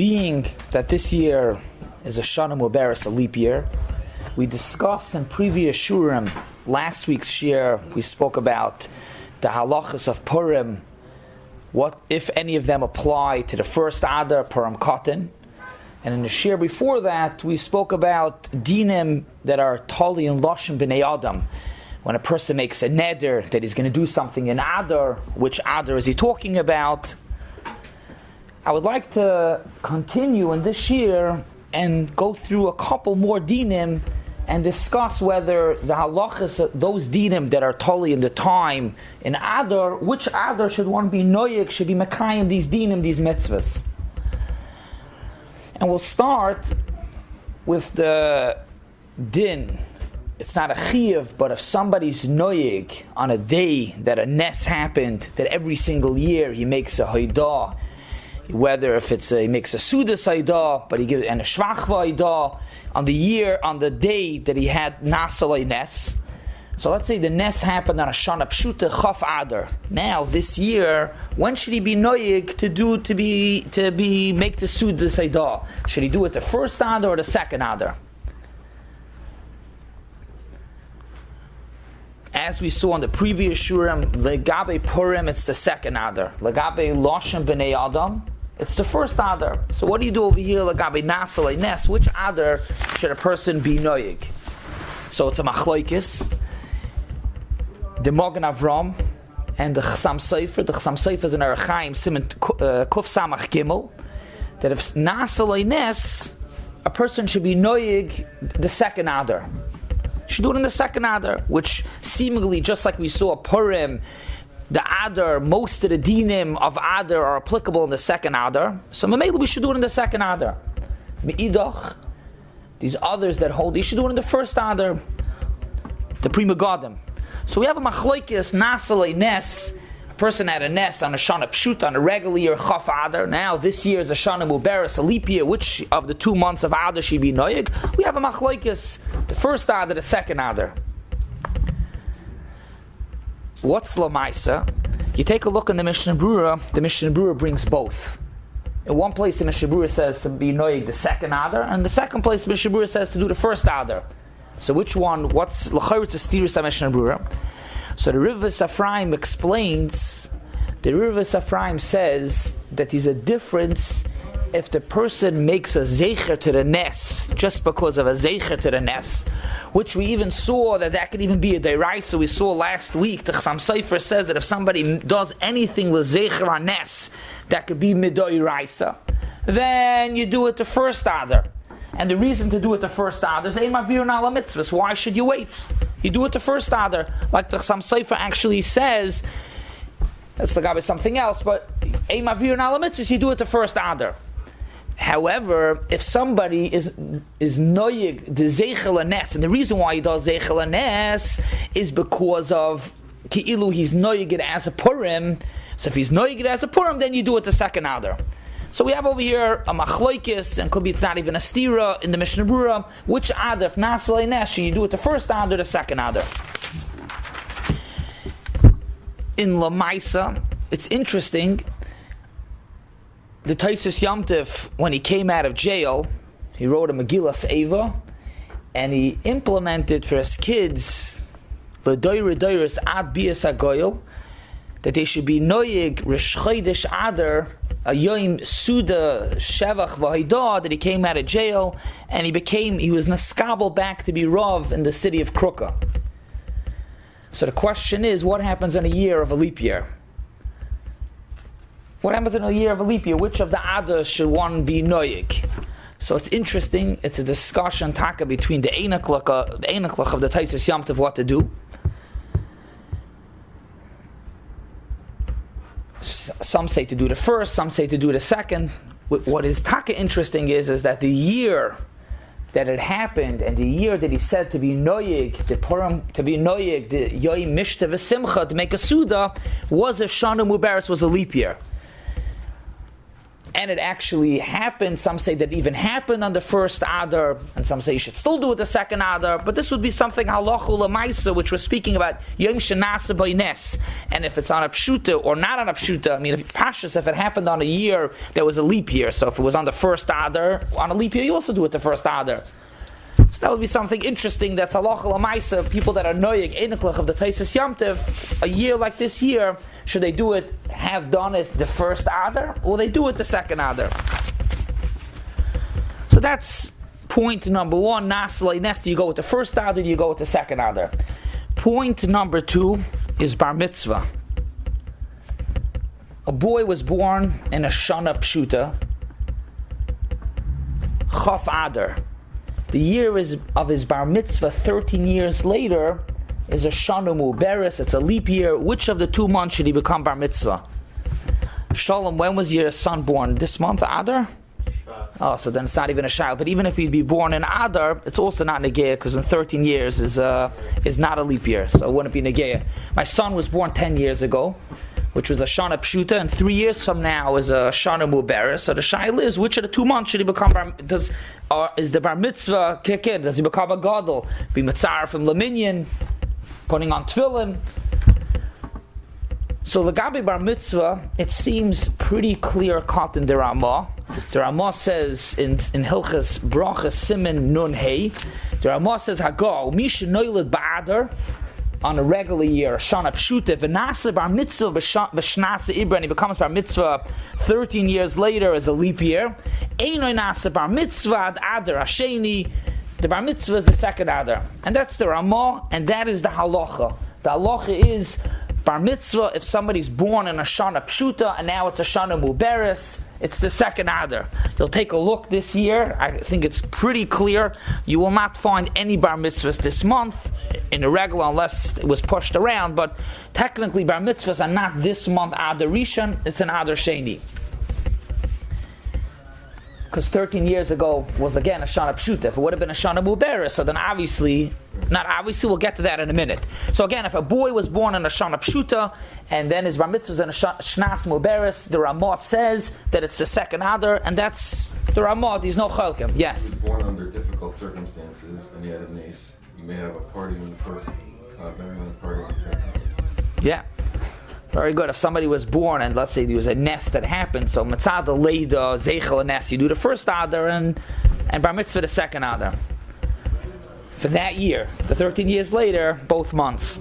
Being that this year is a Shana Mubarak, a leap year, we discussed in previous Shurim, last week's shir, we spoke about the halachas of Purim, what, if any of them apply to the first Adar, Purim Katan. And in the shir before that, we spoke about dinim that are tali and lashon b'nei Adam. When a person makes a neder that he's going to do something in Adar, which Adar is he talking about? I would like to continue in this year and go through a couple more dinim and discuss whether the halachas, those dinim that are totally in the time in Adar, which Adar should one be noyek, should be mekayim these dinim, these mitzvahs. And we'll start with the din. It's not a chiyuv, but if somebody's noyeg on a day that a nes happened, that every single year he makes a haidah, whether if he makes a sudas haidah, but he gives and a shvachva haidah on the day that he had nasalei nes. So let's say the nes happened on a shana pshuta chaf adar. Now this year, when should he be noyeg to make the sudas haidah? Should he do it the first adar or the second adar? As we saw in the previous shurim, legabe Purim, it's the second adar. Legabe loshen b'nei Adam, it's the first adar. So what do you do over here? Legabe nasalei nes, which adar should a person be noyeg? So it's a machlokes. The Magen Avram and the Chassam Sofer. The Chassam Sofer is an Arachaim Siman Kuf Samach Gimel. That if nasalei nes, a person should be noyeg the second adar. Should do it in the second Adar, which seemingly, just like we saw Purim, the Adar, most of the dinim of Adar are applicable in the second Adar. So maybe we should do it in the second Adar. Me'idach, these others that hold, you should do it in the first Adar, the Pri Megadim. So we have a machlokes nasalei nes. A person had a nes on a shana pshuta on a regular year chaf Adar. Now this year is a shana mubarak, a leap year. Which of the 2 months of Adar should be noyeg? We have a machlokes. The first Adar, the second Adar. What's Lamaisa? You take a look in the Mishnah Brura. The Mishnah Brura brings both. In one place, the Mishnah Brura says to be noyeg the second Adar, and the second place, the Mishnah Brura says to do the first Adar. So which one? What's l'chayritz stiris Mishnah Brura? So the Rivas Ephraim explains. The Rivas Ephraim says that there's a difference if the person makes a zecher to the nes, just because of a zecher to the nes, which we even saw that could even be a deraisa. We saw last week, the Chassam Sofer says that if somebody does anything lezecher on nes, that could be midoiraisa, then you do it the first adar. And the reason to do it the first adar is ein mavir nala mitzvahs. Why should you wait? You do it the first adar. Like the Chassam Sofer actually says, that's the guy something else, but ein mavir nala mitzvahs, you do it the first adar. However, if somebody is noyeg the zeichel nes, and the reason why he does zeichel nes is because of ki'ilu he's noyeg it as a Purim. So if he's noyeg it as a Purim, then you do it the second adar. So we have over here a machlokes, and could be it's not even a stira in the Mishnah Brura. Which adar, if nasalei nes, should you do it the first adar, the second adar? In Lamaisa, it's interesting. The Taisus Yomtiv, when he came out of jail, he wrote a Megillas Eva, and he implemented for his kids l'doyre doyres ad bias agoyel, that they should be noyeg Rosh Chodesh Adar a yoim suda shevach v'haidah, that he came out of jail and he was naskabel back to be rav in the city of Krukka. So the question is, what happens in a year of a leap year? What happens in a year of a leap year? Which of the Adars should one be noyeg? So it's interesting. It's a discussion taka between the einaklach of the Taisus Yomtiv what to do. Some say to do the first, some say to do the second. What is taka interesting is that the year that it happened and the year that he said to be noyeg, the Purim, to be noyeg, the yoim mishta v'simcha, to make a suda, was a shana mubarak, was a leap year. and it actually happened. Some say that it even happened on the first Adar, and some say you should still do it the second Adar, but this would be something halachu l'maisa, which we're speaking about Yom Shenasa B'Ines, and if it's on a pshuta or not on a pshuta, I mean, if it happened on a year that was a leap year, so if it was on the first Adar, on a leap year, you also do it the first Adar. So that would be something interesting. That's halacha l'maisa. People that are noyeg einiklach of the Taisus Yom Tov, a year like this year, should they do it, have done it the first Adar, or they do it the second Adar? So that's point number one. Naslei nest. Do you go with the first Adar? Do you go with the second Adar? Point number two is bar mitzvah. A boy was born in a Shana Pshuta, Chaf Adar. The year of his bar mitzvah 13 years later is a Shana Mu'beres, it's a leap year. Which of the 2 months should he become bar mitzvah? Shalom, when was your son born? This month, Adar? Oh, so then it's not even a child. But even if he'd be born in Adar, it's also not Negeah, because in 13 years is not a leap year, so it wouldn't be Negeah. My son was born 10 years ago, which was a Shana Pshuta, and 3 years from now is a Shana Mu'beres. So the shaila is, which of the 2 months should he become is the bar mitzvah kick in? Does he become a gadol? Be mitzar from Laminyan, putting on tefillin. So the Gabi bar mitzvah, it seems pretty clear cut in the Ramah. The Ramah says in Hilchas Bracha Simen Nun Hey, the Ramah says Hagal Mish Noiled Ba'adar, on a regular year, Shana Pshuta, V'nasa bar mitzvah b'shnasa ibra, and he becomes bar mitzvah 13 years later as a leap year. Einoi nasa bar mitzvah ad Adar Hasheni. The bar mitzvah is the second Adar, and that's the Ramah, and that is the halacha. The halacha is bar mitzvah if somebody's born in a Shana Pshuta and now it's a Shana Mu'beres, it's the second Adar. You'll take a look this year. I think it's pretty clear. You will not find any bar mitzvahs this month in a regular, unless it was pushed around. But technically, bar mitzvahs are not this month Adar Rishon. It's an Adar Sheni. Because 13 years ago was again a Shana Pshuta. If it would have been a Shana Mu'beres, so then we'll get to that in a minute. So again, if a boy was born in a Shana Pshuta and then his bar mitzvah was in a Shnas Mu'beres, the Ramah says that it's the second Adar, and that's the Ramah. There's no chalkim. Yes. He was born under difficult circumstances, and he had a niece. You may have a party in the first, marrying a party in the second. Yeah. Very good. If somebody was born and let's say there was a nest that happened, so Matzah the Leida, Zeichel a nest, you do the first Adar and bar mitzvah the second Adar. For that year, the 13 years later, both months.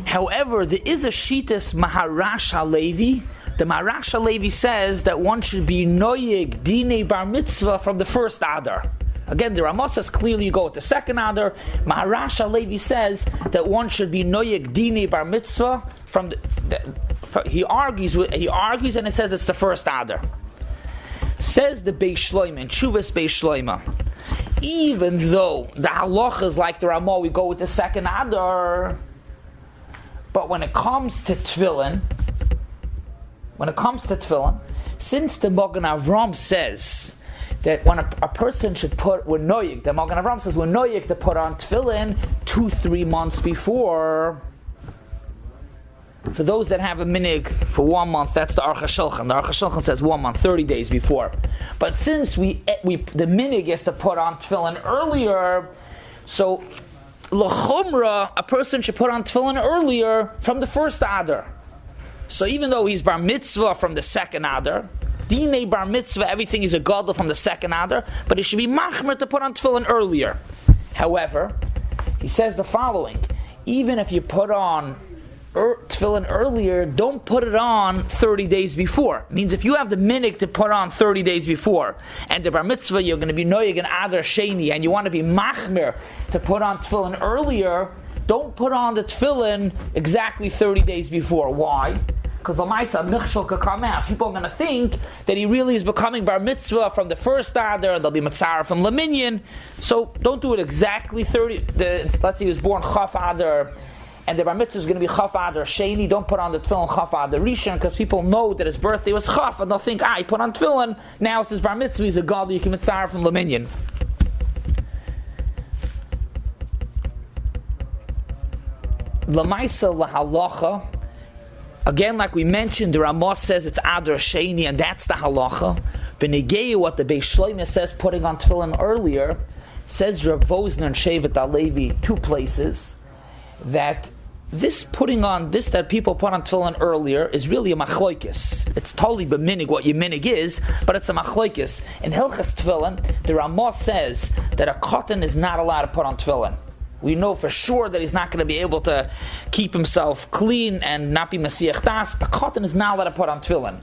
However, there is a Shitas Maharash HaLevi. The Maharash HaLevi says that one should be Noyeg Dine Bar Mitzvah from the first Adar. Again, the Ramah says clearly you go with the second Adar. Maharash HaLevi says that one should be Noyeg Dine Bar Mitzvah from he argues and it says it's the first Adar. Says the Beis Shloimeh in Shuvas Beis Shloimeh, even though the halacha is like the Ramah, we go with the second Adar, but when it comes to tefillin, since the Magen Avram says that when a person should put, we're noyig, the Magen Avram says we're noyig to put on tefillin 2-3 months before. For those that have a minig for 1 month, that's the Aruch HaShulchan. The Aruch HaShulchan says 1 month, 30 days before. But since the minig is to put on tefillin earlier, so l'chumra, a person should put on tefillin earlier from the first Adar. So even though he's bar mitzvah from the second Adar, Dinei bar mitzvah, everything is a gadol from the second Adar, but he should be machmer to put on tefillin earlier. However, he says the following: even if you put on tefillin earlier, don't put it on 30 days before. It means if you have the minig to put on 30 days before, and the bar mitzvah you're going to be noyig and Adar Sheni, and you want to be machmer to put on tefillin earlier, don't put on the tefillin exactly 30 days before. Why? Because the Lamaisa Michshel could come out. People are going to think that he really is becoming bar mitzvah from the first Adar, they'll be matzara from Laminyan. So don't do it exactly 30. Let's say he was born Chaf Adar, and the bar mitzvah is going to be Chaf Adar Sheni. Don't put on the tefillin Chaf Adar Rishon, because people know that his birthday was Chaf, and they'll think, he put on tefillin, now it's his bar mitzvah, he's a god, you can matzara from Laminyan. Lamaisa lahalacha, Again, like we mentioned, the Ramah says it's Adar Sheni, and that's the halacha. B'negei, what the Beis Shloimeh says, putting on tefillin earlier, says Rav Vosner and Shevet Alevi, two places, that this putting on, this that people put on tefillin earlier is really a machloikis. It's totally b'minig what your minig is, but it's a machloikis. In Hilchas Tefillin, the Ramah says that a cotton is not allowed to put on tefillin. We know for sure that he's not going to be able to keep himself clean and not be Masiach Das. A cotton is not allowed to put on tefillin.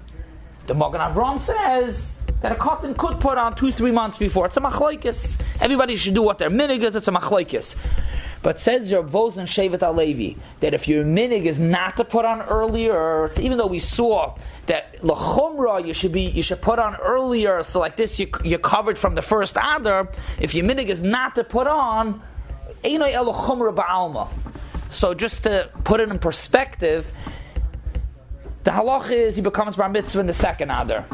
The Magen Avraham says that a cotton could put on 2-3 months before. It's a machlokes. Everybody should do what their minig is. It's a machlokes. But says Rav Vos and Shevet Alevi that if your minig is not to put on earlier, so even though we saw that l'chumra you should put on earlier, so like this you're covered from the first Adar. If your minig is not to put on, einay el chumra ba'alma. So just to put it in perspective, the halach is he becomes bar mitzvah in the second Adar.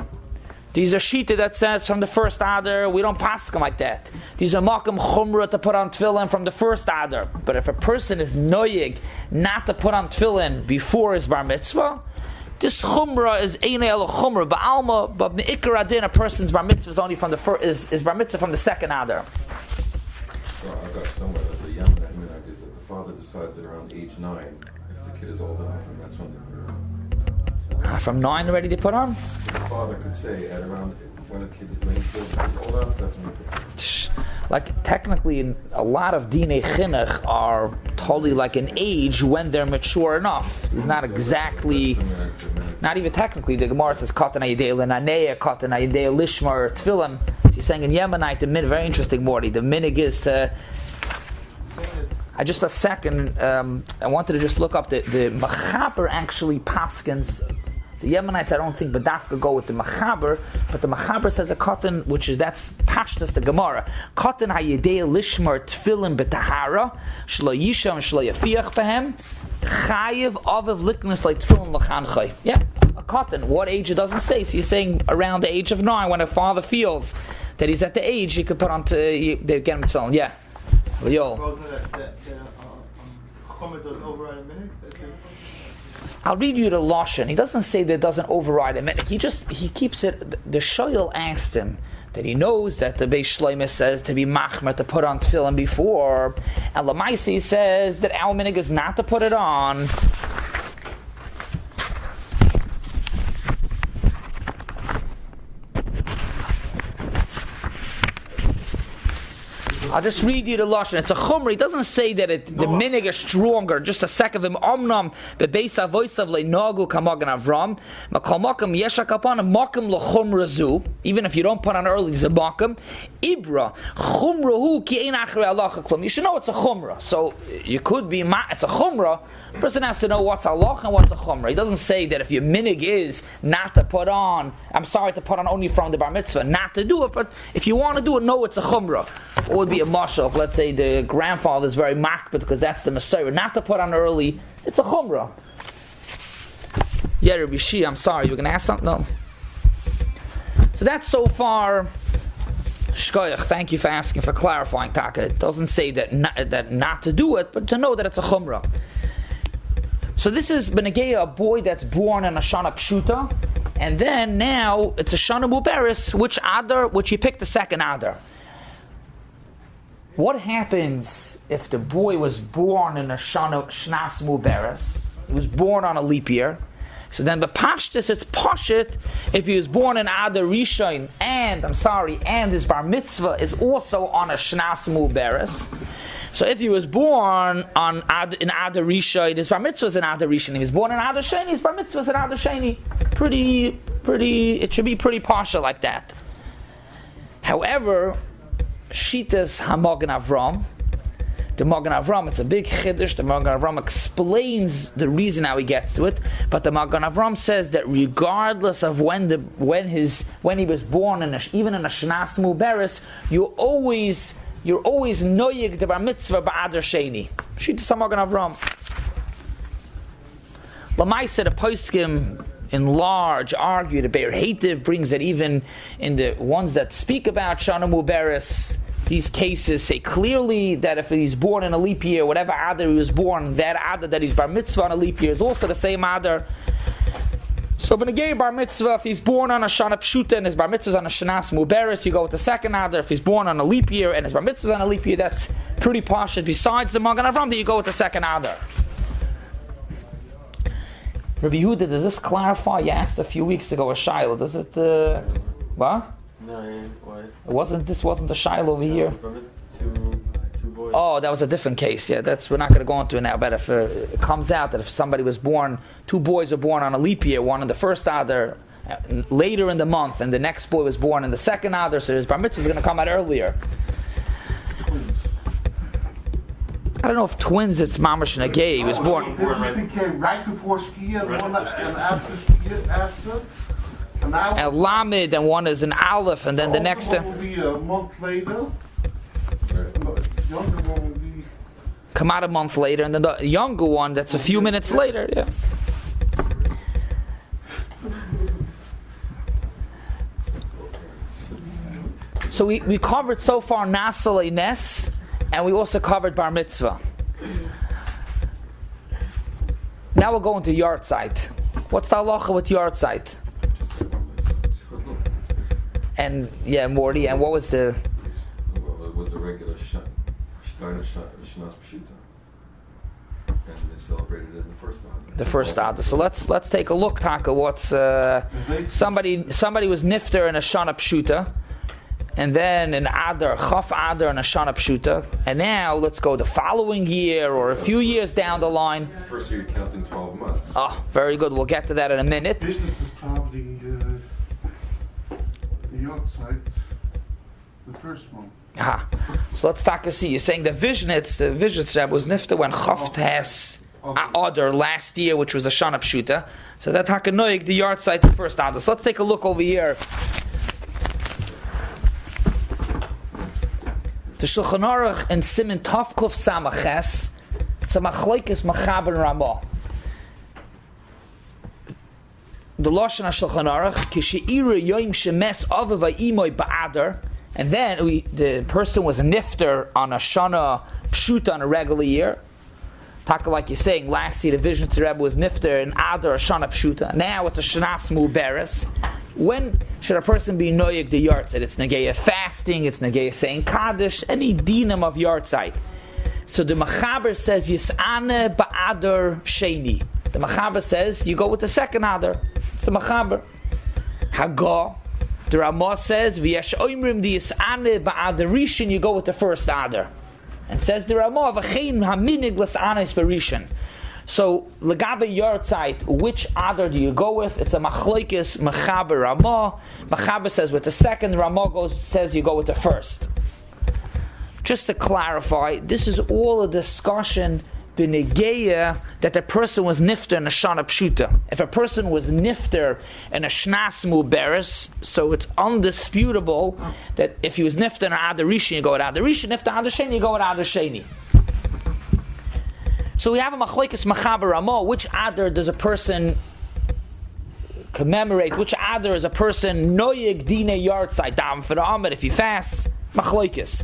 These are shita that says from the first Adar, we don't pass them like that. These are makam chumra to put on tefillin from the first Adar. But if a person is noyig not to put on tefillin before his bar mitzvah, this chumra is einay el chumra ba'alma, but me'ikar adin, a person's bar mitzvah is only from the first, is bar mitzvah from the second Adar. So I got somewhere that the Yemenite is that the father decides at around age 9 if the kid is old enough, and that's when they put it on. From 9 already to put on? So the father could say at around when a kid is old enough, that's when he puts it on. Like technically, a lot of dinei chinuch are totally like an age when they're mature enough. It's not exactly, not even technically. The Gemara says katan ayidei lenaneya, katan ayidei lishmar tefillin. She's saying in Yemenite, the min, very interesting morty. The minig is to. Just a second. I wanted to just look up the Machaber actually paskins. The Yemenites, I don't think Badafka go with the Machaber, but the Machaber says a cotton, that's pashtas the Gemara. Cotton hayidei lishmar tefillin betahara shlo yisha and shlo yafiach behem chayiv aviv liknus like tefillin lachanchai. Yeah, a cotton. What age it doesn't say. So he's saying around the age of 9, when a father feels that he's at the age he could put on to they get him tefillin. Yeah. Well, yo. Doesn't override a minute. I'll read you the Lashon. He doesn't say that it doesn't override a minute. He keeps it. The Shoyal asked him that he knows that the Beis Shloimeh says to be machmer to put on tefillin before, and Lamaisi says that our minig is not to put it on. I'll just read you the Lashon. It's a chumra. He doesn't say that the minig is stronger. Just a second of him. Omnam bebeisa voisav leinagu kamagan avram makol makam yeshak upon a makam lechumra zu. Even if you don't put on early, it's a makam. Ibra chumrahu ki ein achrei halacha klum. You should know it's a chumra. So you could be it's a chumra. The person has to know what's halacha and what's a chumra. He doesn't say that if your minig is not to put on, to put on only from the bar mitzvah, not to do it. But if you want to do it, know it's a chumra. What would be a mashal if, let's say, the grandfather is very makbid because that's the Messiah, not to put on early, it's a chumrah. Yeah, Rabbi Shia, I'm sorry, you were going to ask something? No. So that's so far, shkoyach, thank you for asking, for clarifying, Taka. It doesn't say that not to do it, but to know that it's a chumrah. So this is Benegeya, a boy that's born in a Shana Pshuta, and then now it's a Shana Muberis, which you picked the second Adar. What happens if the boy was born in a Shnas Muberes? He was born on a leap year. So then the Pashtus, it's Pashit, if he was born in Adar Rishon, and his Bar Mitzvah is also on a Shnas Muberes. So if he was born in Adar Rishon, his Bar Mitzvah is in Adar Rishon. If he was born in Adar Sheni, his Bar Mitzvah is in Adar Sheni. It should be pretty Pasha like that. However, Shitas HaMagen Avram. The Magen Avram, it's a big chiddush. The Magen Avram explains the reason how he gets to it, but the Magen Avram says that regardless of when he was born, even in a Shnas Muberes, you're always noyig the Bar Mitzvah ba'adar Sheni. Shitas HaMagen Avram. Lamaisa, the poskim in large argue, the Be'er Hativ brings it even in the ones that speak about Shana Muberes. These cases say clearly that if he's born in a leap year, whatever Adar he was born, that Adar that he's Bar Mitzvah on a leap year is also the same Adar. So b'negei bar mitzvah, if he's born on a Shana Pshuta and his bar mitzvah is on a Shanas Muberes, you go with the second Adar. If he's born on a leap year and his bar mitzvah is on a leap year, that's pretty partial. Besides the Magen Avram, you go with the second Adar. Rabbi Yehuda, does this clarify? You asked a few weeks ago a Shiloh. Does it, what? No, what? This wasn't the Shiloh over here. Two boys. Oh, that was a different case. Yeah, we're not going to go into it now. But if it comes out that if somebody was born, two boys were born on a leap year, one in the first Adar, later in the month, and the next boy was born in the second Adar, so his bar mitzvah is going to come out earlier. I don't know if twins, it's mamash and a gay. He was born. Right before skiing and one and after skiing after. And Lamed, and one is an Aleph, and then the next one will be a month later. The younger one will be come out a month later, and then the younger one that's a few minutes later. Yeah. So we covered so far Nasale Nes, and we also covered Bar Mitzvah. Now we'll go into Yard Site. What's the halacha with Yard Site? And yeah, Morty. And what was the? Well, it was a regular Shana Pshuta, and they celebrated it in the first Adar. The first Adar. So let's take a look, Taka. What's somebody was nifter in a Shana Pshuta, and then an Adar, Chaf Adar, and a Shana Pshuta, and now let's go the following year or a few years down the line. First year you're counting 12 months. Oh, very good. We'll get to that in a minute. business is probably the yacht site, the first one. Aha. So let's talk to see. You're saying the Vizhnitz Rebbe was nifter when Chaft has Adar last year, which was a Shana Pshuta. So that Hakanoik, the Yard Site, the first Adar. So let's take a look over here. The Shulchan Aruch and Siman Tavkuf Samaches, it's a Machlokes Machaber and Ramah. The Lashon HaShulchan Aruch, Kisheira Yoim Shemes Ava Va'imoy Ba'adar, and then the person was a nifter on a Shana Pshuta on a regular year. Taka, like you're saying, last year the Vizhnitz Rebbe was nifter in Adar, a Shana Pshuta. Now it's a Shanas Muberes. When should a person be noyeg the yard site? It's negeya fasting, it's negeya saying Kaddish, any dinam of yard site. So the Machaber says Yis'ane Ba'adar Sheni. The Machaber says you go with the second Adar. It's the Machaber. Hagah. The Ramah says V'yesh oimrim the Yis'ane Ba'adar Rishon. You go with the first Adar. And says the Ramah V'chein haminig l's'anes v'rishon. So, Lagabe Yard Site, which Adar do you go with? It's a Machlokes Machaber Ramah. Machaber says with the second, Ramah says you go with the first. Just to clarify, this is all a discussion b'negeya that the person was nifter in a Shana Pshuta. If a person was nifter in a Shnas Muberes, so it's undisputable that if he was nifter in an Adar Rishon, you go with Adar Rishon. If the Adar Sheni, you go with Adar Sheni. So we have a Machlokes Machaber Ramah. Which Adar does a person commemorate? Which Adar is a person noyeg dine yard site? Daven for the Amid if he fasts. Machlokes.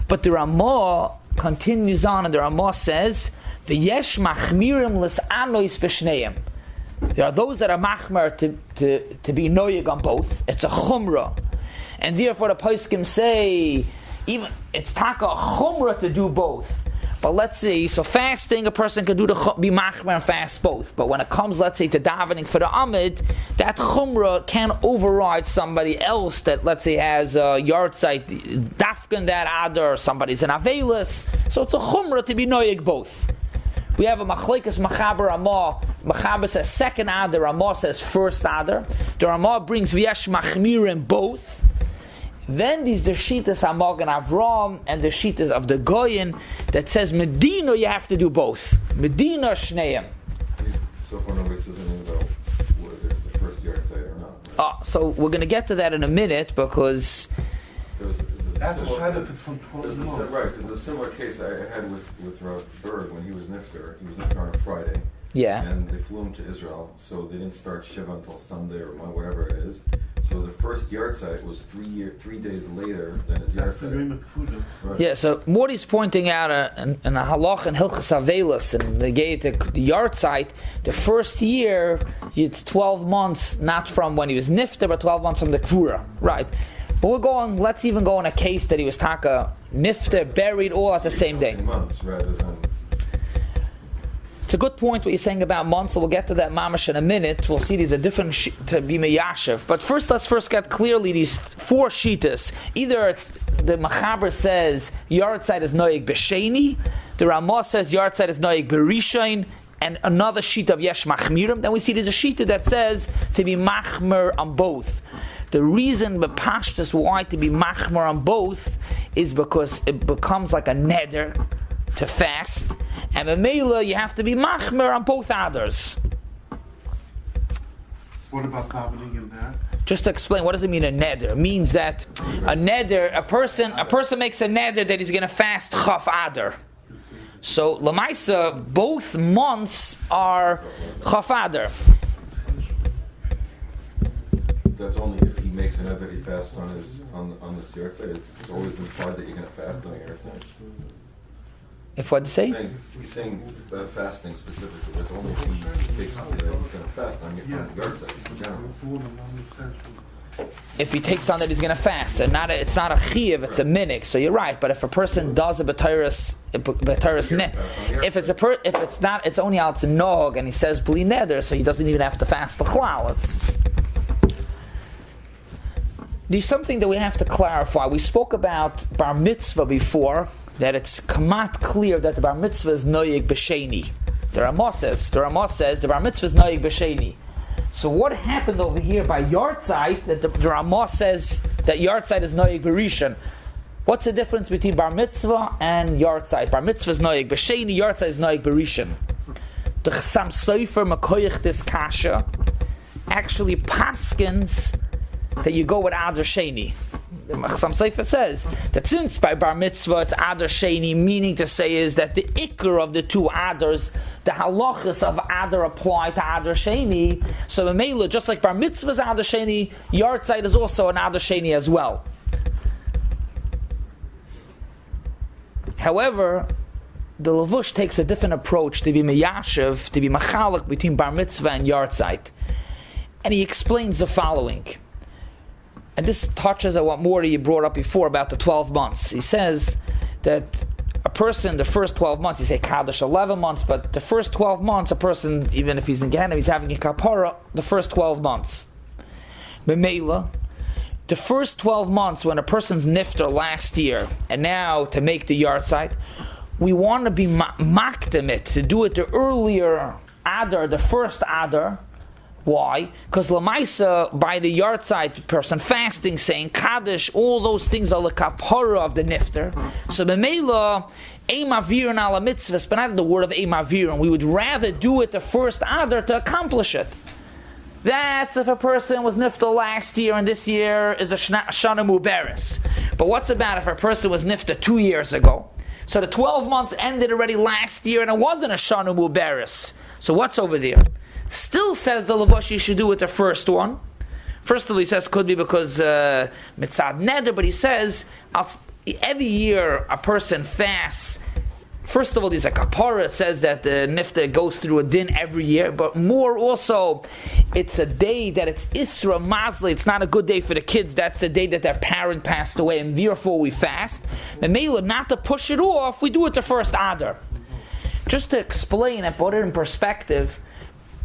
But the Ramah continues on, and the Ramah says, "V'yesh machmirim l's'anois b'shneim." There are those that are machmer to be noyeg on both. It's a chumrah, and therefore the poskim say even it's taka chumrah to do both. But let's see, so fasting, a person can be machmer and fast both. But when it comes, let's say, to davening for the Amid, that chumrah can't override somebody else that, let's say, has a yard site, dafkan that Adar, somebody's an Avelis. So it's a chumrah to be noyeg both. We have a Machlokes Machaber Ramah. Machaber says second Adar, Ramah says first Adar. The Ramah brings V'yesh machmirim both. Then these the Shitas Magen Avram and the Shitas of the Goyin that says Medina you have to do both. Medina Shneim. So far nobody says anything about whether it's the first yard site or not. So we're going to get to that in a minute because That's a shayla if it's from 12 months. Right, because a similar case I had with Rav Berg when he was nifter. He was nifter on a Friday. Yeah. And they flew him to Israel, so they didn't start Shiva until Sunday or whatever it is. So the first yard site was 3 days later than his yard That's the site. agreement to food. Right. Yeah, so Morty's pointing out in a halach and Hilchas Avelis and the yard site, the first year, it's 12 months, not from when he was nifter, but 12 months from the kvura. Right. But let's even go in a case that he was taka nifter, buried all at the same day. Months rather than. It's a good point what you're saying about months, so we'll get to that mamash in a minute. We'll see these are different to be meyashiv. But let's first get clearly these four shitas. Either it's, the Machaber says yard site is noyeg b'sheni, the Ramah says yard site is noyeg b'rishain, and another sheet of yesh machmirim. Then we see there's a shita that says to be machmer on both. The reason b'pashtus why to be machmer on both is because it becomes like a neder to fast, and Mamela you have to be machmer on both others. What about davening in that? Just to explain, what does it mean a neder? It means that a neder, a person makes a neder that he's going to fast chaf adar. So lamaisa, both months are chaf adar. That's only if he makes an that he fasts on his yard site. It's always implied that you're going to fast on a yard site. If what to say? He's saying fasting specifically. It's only if he takes something that he's going to fast on the yard site in general. If he takes on that he's going to fast, and it's not a chiyuv, it's a minik. So you're right. But if a person does a b'tayris if it's not, it's only out to nog, and he says bli neder, so he doesn't even have to fast b'chlal. There's something that we have to clarify. We spoke about bar mitzvah before, that it's kamat clear that the bar mitzvah is noyeg b'sheni. The Ramah says the bar mitzvah is noyeg b'sheni. So what happened over here by yard site that the Ramah says that yard site is noyeg b'rishon? What's the difference between bar mitzvah and yard site? Bar mitzvah is noyeg b'sheni, yard site is noyeg b'rishon. The Chassam Sofer Makoyach this kasha actually paskins that you go with Adar Sheni. The Chassam Sofer says that since by bar mitzvah it's Adar Sheni, meaning to say is that the ikar of the two Adars, the halachas of Adar apply to Adar Sheni. So in Mela, just like bar mitzvah is Adar Sheni, yard site is also an Adar Sheni as well. However, the Levush takes a different approach to be meyashiv, to be machalak between bar mitzvah and yard site. And he explains the following. And this touches on what Morty brought up before about the 12 months. He says that a person, the first 12 months, he say Kaddish 11 months, but the first 12 months, a person, even if he's in Gehenna, he's having a kapara, the first 12 months. B'meila, the first 12 months when a person's nifter last year, and now to make the yard site, we want to be makdamit, to do it the earlier Adar, the first Adar. Why? Because Lamaisa, by the yard site, person fasting, saying Kaddish, all those things are the kapara of the nifter. So B'meila, Eimavirin ala mitzvahs, but not the word of Eimavirin. We would rather do it the first Adar to accomplish it. That's if a person was nifter last year and this year is a shana muberes. But what's about if a person was nifter 2 years ago? So the 12 months ended already last year and it wasn't a shana muberes. So what's over there? Still says the Levush you should do it the first one. First of all, he says could be because mitzad neder, but he says every year a person fasts. First of all, there's a kapara. It says that the nifta goes through a din every year, but more also, it's a day that it's Isra Mazli. It's not a good day for the kids. That's the day that their parent passed away, and therefore we fast. The Mela, not to push it off, we do it the first Adar. Just to explain and put it in perspective,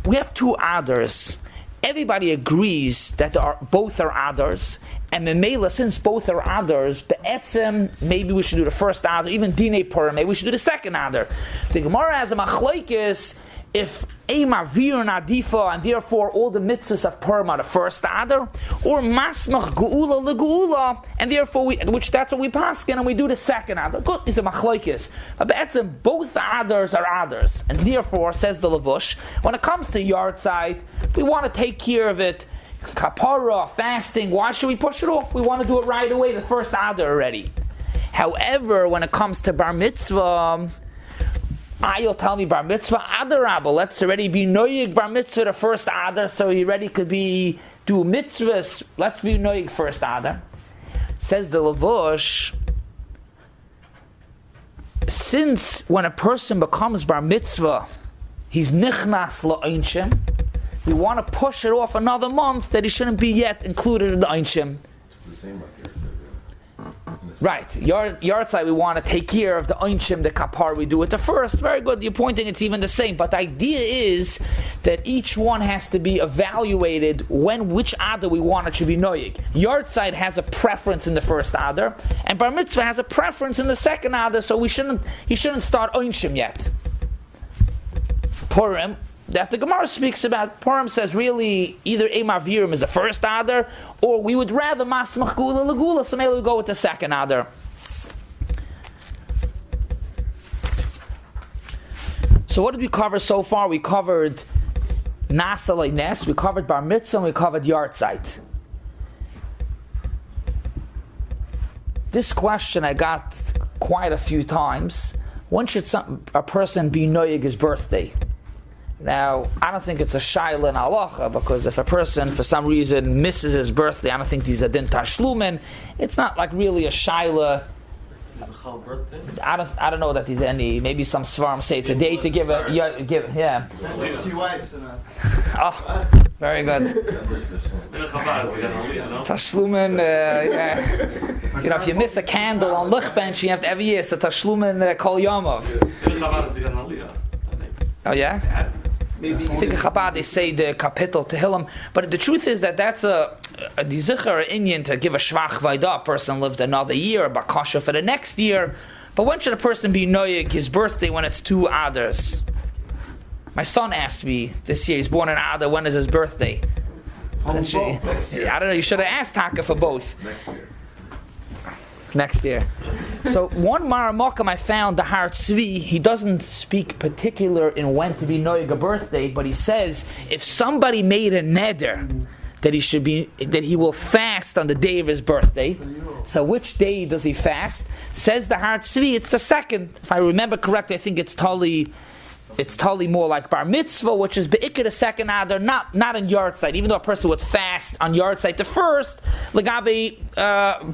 we have two Adars. Everybody agrees that both are Adars, and Memela, since both are Adars, be'etzem, maybe we should do the first Adar, even Dinei Purim, maybe we should do the second Adar. The Gemara has a machlokes if Eimavir Nadifa, and therefore all the mitzvahs of Purim are the first Adar, or Masmach Geula Legeula, and therefore which that's what we paskin, and we do the second Adar. Good, it's a machlokes. But be'etzem, both Adars are Adars, and therefore, says the Levush, when it comes to yard side, we want to take care of it. Kapara, fasting, why should we push it off? We want to do it right away, the first Adar already. However, when it comes to bar mitzvah, you'll tell me bar mitzvah Adar Rabba. Let's already be noyig bar mitzvah the first Adar, so he already could be do mitzvahs, let's be noig first Adar. Says the Lavush, since when a person becomes bar mitzvah, he's nichnas la'einshim, we want to push it off another month that he shouldn't be yet included in the einshim. It's the same like here. Right, Yartzai, we want to take care of the Einshim, the Kapar, we do it the first. Very good, you're pointing it's even the same. But the idea is that each one has to be evaluated which Adar we want it should be Noyig. Yartzai has a preference in the first Adar, and Bar Mitzvah has a preference in the second Adar, so he shouldn't start Einshim yet. Purim, that the Gemara speaks about, Purim says really either Eimar Virim is the first Adar, or we would rather Masmach Gula Lagula, so maybe we go with the second Adar. So what did we cover so far? We covered Nasa Leines, we covered Bar Mitzvah, and we covered Yartzeit. This question I got quite a few times. When should a person be Noyig his birthday? Now, I don't think it's a shaila in halacha, because if a person for some reason misses his birthday, I don't think he's a din tashlumen. It's not like really a shaila. I don't know that there's any. Maybe some svarim say it's a day to give yeah. Oh, very good. Tashlumen, yeah. You know, if you miss a candle on Lichbench, you have to every year. So tashlumen kol yomov. Oh yeah. Maybe I think in Chabad they say the kapitel Tehillim, but the truth is that that's a zichar inyan to give a shvach vayda. A person lived another year, a bakasha for the next year. But when should a person be noyig his birthday when it's 2 Adars? My son asked me this year. He's born in Adar. When is his birthday? Next year. I don't know. You should have asked Taka for both. Next year. So one Maramokam I found, the Har Tzvi, he doesn't speak particular in when to be noyig a birthday, but he says if somebody made a neder that he will fast on the day of his birthday. So which day does he fast? Says the Har Tzvi, it's the second. If I remember correctly, I think it's totally more like Bar Mitzvah, which is Be'ikr the second Adar, not in Yartzeit. Even though a person would fast on Yartzeit the first, Legabe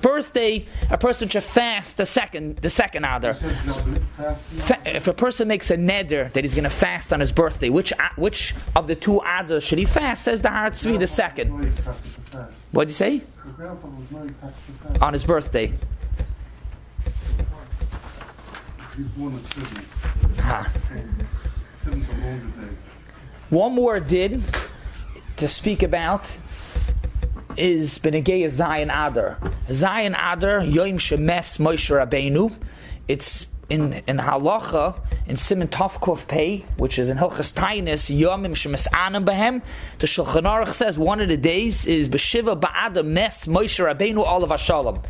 birthday, a person should fast the second Adar. If a person makes a neder that he's going to fast on his birthday, which of the 2 Adars should he fast? Says the Har Tzvi, the second. What did you say? On his birthday. One more did to speak about is Benegei Zayin Adar. Zayin Adar, Yom Shemes Moshe Rabbeinu. It's in halacha in Siman Tov Pei, which is in Hilchas Tainis, Yomim Shemes Anam Behem. The Shulchan Aruch says one of the days is B'Shiva Ba'adam Mes Moshe Rabbeinu Olav Hashalom.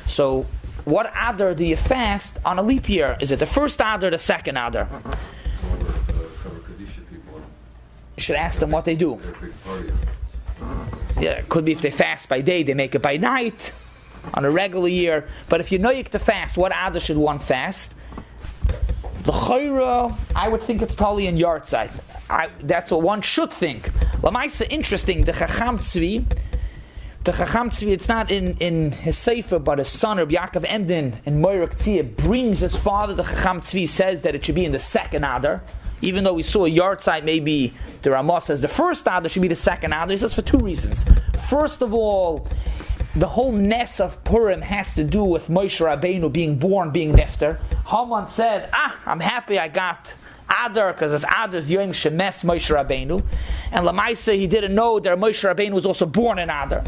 So, what Adar do you fast on a leap year? Is it the first Adar or the second Adar? You should ask them what they do. Yeah, it could be if they fast by day, they make it by night on a regular year. But if you know you have to fast, what Adar should one fast? The Chayra, I would think it's totally in Yartzeit. That's what one should think. Lamaisa, interesting, the Chacham Tzvi, it's not in his Sefer, but his son, Rabbi Yaakov Emden, in Moirak Tzia, brings his father, the Chacham Tzvi, says that it should be in the second Adar. Even though we saw a Yartzeit, maybe the Ramah says the first Adar should be the second Adar. He says for 2 reasons. First of all, the whole ness of Purim has to do with Moshe Rabbeinu being born, being nifter. Haman said, I'm happy I got Adar, because it's Adar's Yom Shemes Moshe Rabbeinu. And Lamaisa, he didn't know that Moshe Rabbeinu was also born in Adar.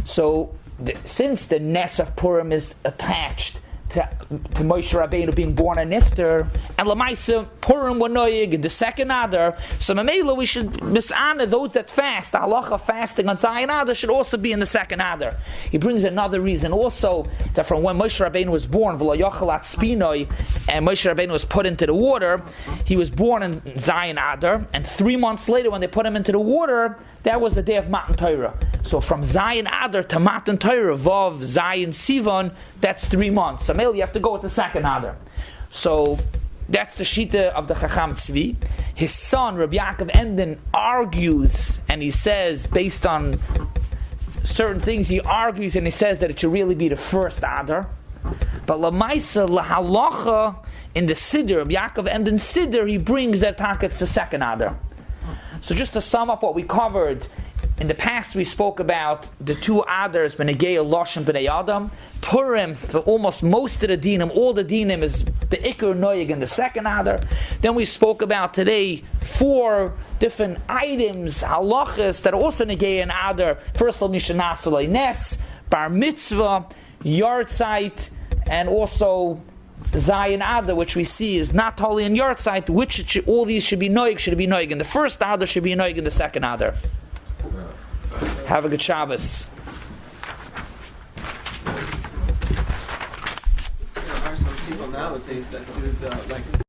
So, since the ness of Purim is attached to Moshe Rabbeinu being born a nifter, and Lamaisa Purim wanoyig the second Adar, so Mamela we should misana those that fast. The halacha fasting on Zayin Adar should also be in the second Adar. He brings another reason also that from when Moshe Rabbeinu was born, V'lo yochalat spinoi, and Moshe Rabbeinu was put into the water, he was born in Zayin Adar, and 3 months later when they put him into the water, that was the day of Matan Torah. So from Zayin Adar to Matan Torah, Vav Zayin Sivan, that's 3 months. So you have to go with the second Adar. So That's the Shita of the Chacham Tzvi. His son, Rabbi Yaakov Emden, argues, and he says, based on certain things, he argues and he says that it should really be the first Adar. But Lamaisa, Lahalacha, in the Siddur, Rabbi Yaakov Emden Siddur, he brings that it's the second Adar. So just to sum up what we covered, in the past we spoke about the two Adars, B'negei Losh and B'nei Adam. Purim, for almost most of the dinim, all the dinim is the Iker Noyeg in the second Adar. Then we spoke about today 4 different items, halachas, that are also Negei and Adar. First of all, Mishanas Alei Nes, Bar Mitzvah, Yartzeit, and also Zayin Adar, which we see is not holy in Yartzeit, which all these should be Noyeg in the first Adar, should be Noyeg in the second Adar. Have a good Shabbos. There are some people nowadays that do the